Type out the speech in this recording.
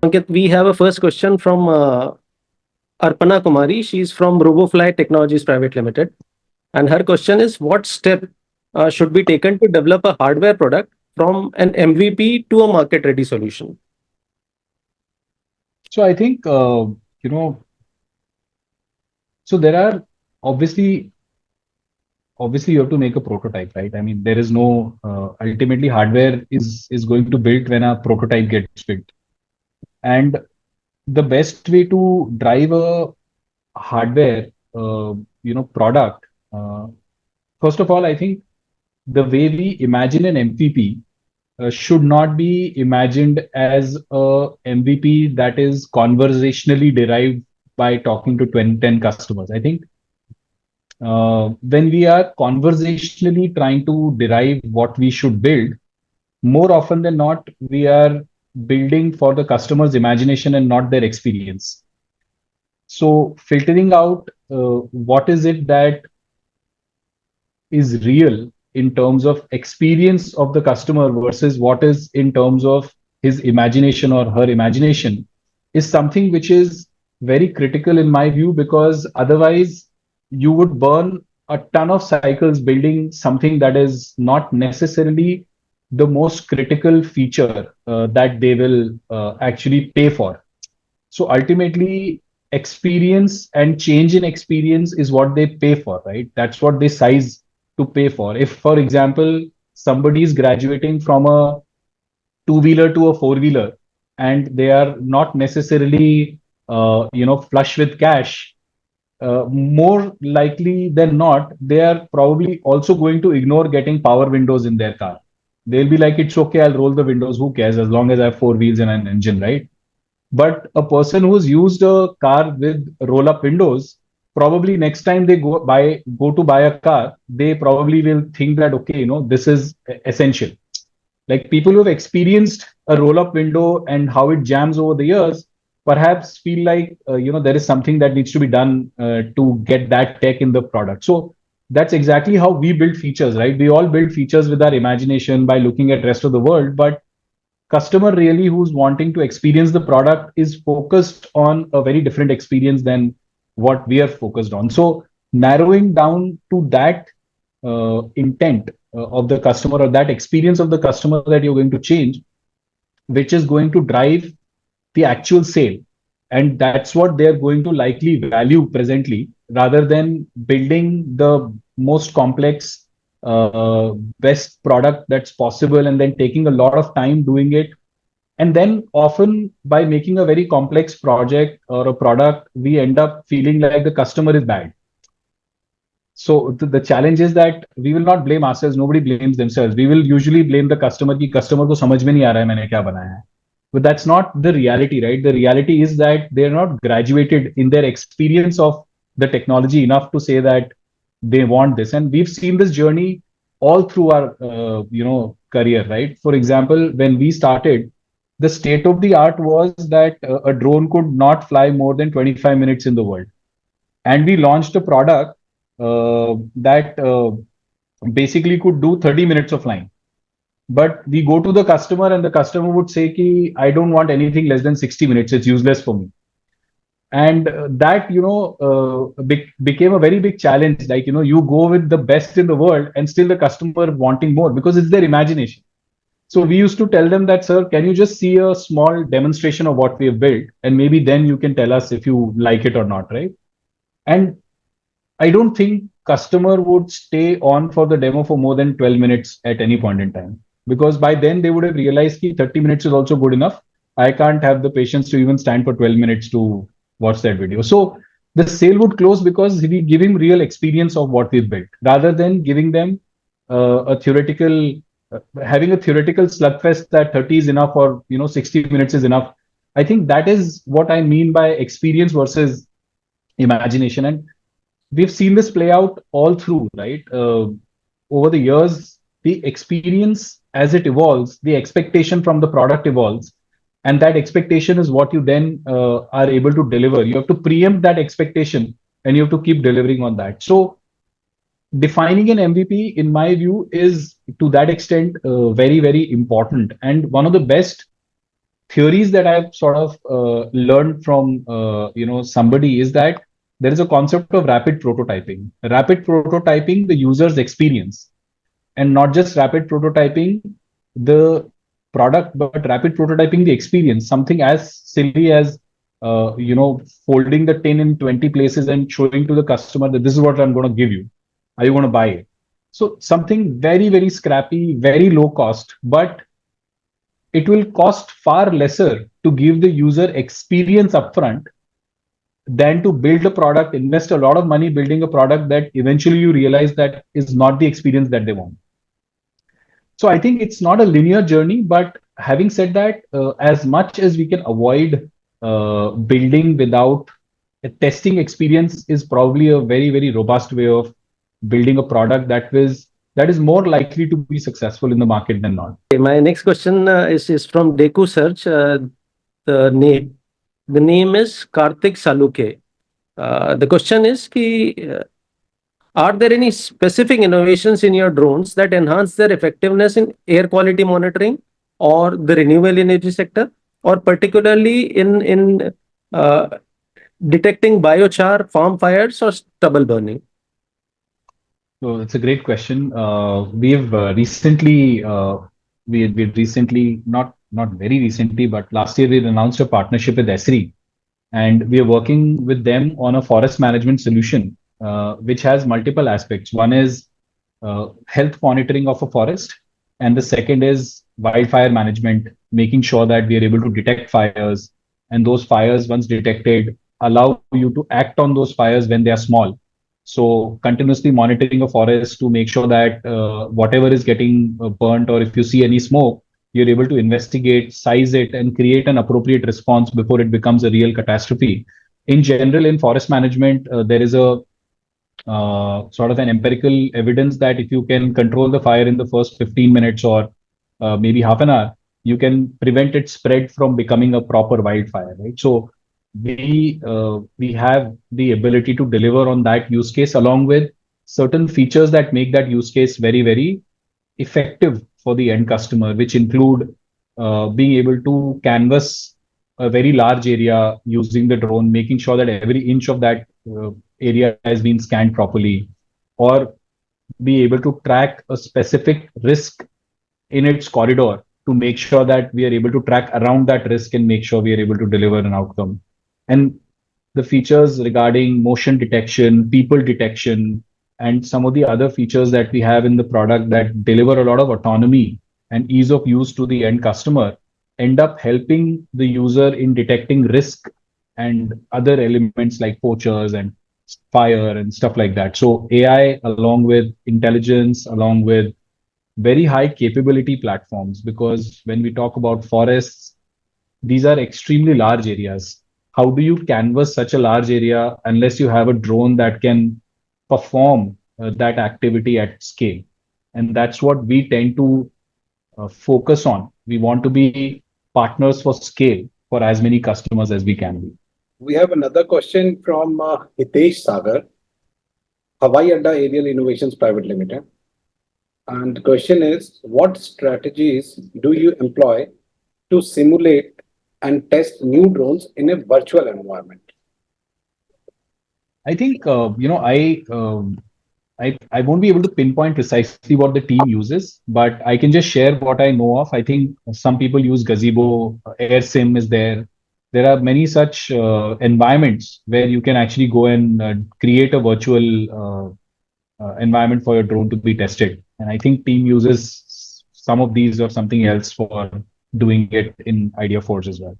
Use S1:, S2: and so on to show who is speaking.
S1: Ankit, we have a first question from Arpana Kumari. She's from RoboFly Technologies Private Limited. And her question is, what step should be taken to develop a hardware product from an MVP to a market-ready solution?
S2: So I think, so there are obviously, obviously you have to make a prototype, right? I mean, there is no, ultimately hardware is going to build when a prototype gets built. And the best way to drive a hardware, product, first of all, I think the way we imagine an MVP should not be imagined as a MVP that is conversationally derived by talking to 10 customers. I think when we are conversationally trying to derive what we should build, more often than not, we are building for the customer's imagination and not their experience. So filtering out what is it that is real in terms of experience of the customer versus what is in terms of his imagination or her imagination is something which is very critical in my view, because otherwise you would burn a ton of cycles building something that is not necessarily the most critical feature that they will actually pay for. So ultimately, experience and change in experience is what they pay for, right? That's what they size to pay for. If, for example, somebody is graduating from a two-wheeler to a four-wheeler and they are not necessarily, flush with cash, more likely than not, they are probably also going to ignore getting power windows in their car. They'll be like, it's okay, I'll roll the windows. Who cares? As long as I have four wheels and an engine, right? But a person who's used a car with roll-up windows, probably next time they go to buy a car, they probably will think that, okay, this is essential. Like people who have experienced a roll-up window and how it jams over the years, perhaps feel like there is something that needs to be done to get that tech in the product. So that's exactly how we build features, right? We all build features with our imagination by looking at rest of the world, but customer really who's wanting to experience the product is focused on a very different experience than what we are focused on. So narrowing down to that intent of the customer or that experience of the customer that you're going to change, which is going to drive the actual sale. And that's what they're going to likely value presently, rather than building the most complex, best product that's possible and then taking a lot of time doing it. And then often by making a very complex project or a product, we end up feeling like the customer is bad. So the challenge is that we will not blame ourselves. Nobody blames themselves. We will usually blame the customer कि customer को समझ में नहीं आ रहा है मैंने क्या बनाया है. But that's not the reality, right? The reality is that they're not graduated in their experience of the technology enough to say that they want this. And we've seen this journey all through our career, right? For example, when we started, the state of the art was that a drone could not fly more than 25 minutes in the world. And we launched a product that basically could do 30 minutes of flying. But we go to the customer and the customer would say, Ki, I don't want anything less than 60 minutes. It's useless for me. And that, became a very big challenge. Like, you go with the best in the world and still the customer wanting more because it's their imagination. So we used to tell them that, sir, can you just see a small demonstration of what we have built? And maybe then you can tell us if you like it or not, right? And I don't think customer would stay on for the demo for more than 12 minutes at any point in time. Because by then they would have realized that 30 minutes is also good enough. I can't have the patience to even stand for 12 minutes to watch that video. So the sale would close because we give him real experience of what we've built, rather than giving them a theoretical, having a theoretical slugfest that 30 is enough or 60 minutes is enough. I think that is what I mean by experience versus imagination. And we've seen this play out all through, right? Over the years, the experience as it evolves, the expectation from the product evolves. And that expectation is what you then are able to deliver. You have to preempt that expectation and you have to keep delivering on that. So defining an MVP, in my view, is to that extent very, very important. And one of the best theories that I've sort of learned from somebody is that there is a concept of rapid prototyping. Rapid prototyping the user's experience, and not just rapid prototyping the product, but rapid prototyping the experience. Something as silly as folding the tin in 20 places and showing to the customer that this is what I'm going to give you. Are you going to buy it? So something very, very scrappy, very low cost, but it will cost far lesser to give the user experience upfront than to build a product, invest a lot of money building a product that eventually you realize that is not the experience that they want. So I think it's not a linear journey, but having said that, as much as we can avoid building without a testing experience is probably a very, very robust way of building a product that is more likely to be successful in the market than not.
S1: Okay, my next question is from Deku Search. The name is Karthik Saluke. The question is are there any specific innovations in your drones that enhance their effectiveness in air quality monitoring or the renewable energy sector, or particularly in detecting biochar, farm fires, or stubble burning?
S2: So it's a great question. We've recently, we recently, not very recently, but last year we announced a partnership with Esri, and we are working with them on a forest management solution, which has multiple aspects. One is health monitoring of a forest, and the second is wildfire management, making sure that we are able to detect fires, and those fires, once detected, allow you to act on those fires when they are small. So continuously monitoring a forest to make sure that whatever is getting burnt, or if you see any smoke, you're able to investigate, size it, and create an appropriate response before it becomes a real catastrophe. In general, in forest management, there is a sort of an empirical evidence that if you can control the fire in the first 15 minutes or maybe half an hour, you can prevent its spread from becoming a proper wildfire, right? So we have the ability to deliver on that use case along with certain features that make that use case very, very effective for the end customer, which include being able to canvas a very large area using the drone, making sure that every inch of that area has been scanned properly, or be able to track a specific risk in its corridor to make sure that we are able to track around that risk and make sure we are able to deliver an outcome. And the features regarding motion detection, people detection, and some of the other features that we have in the product that deliver a lot of autonomy and ease of use to the end customer end up helping the user in detecting risk and other elements like poachers and fire and stuff like that. So AI along with intelligence, along with very high capability platforms, because when we talk about forests, these are extremely large areas. How do you canvas such a large area unless you have a drone that can perform that activity at scale? And that's what we tend to focus on. We want to be partners for scale for as many customers as we can be.
S3: We have another question from Hitesh Sagar, Hawaii Adda Aerial Innovations Private Limited. And the question is, what strategies do you employ to simulate and test new drones in a virtual environment?
S2: I think I won't be able to pinpoint precisely what the team uses, but I can just share what I know of. I think some people use Gazebo, AirSim is there. There are many such environments where you can actually go and create a virtual environment for your drone to be tested. And I think team uses some of these or something else for doing it in IdeaForge as well.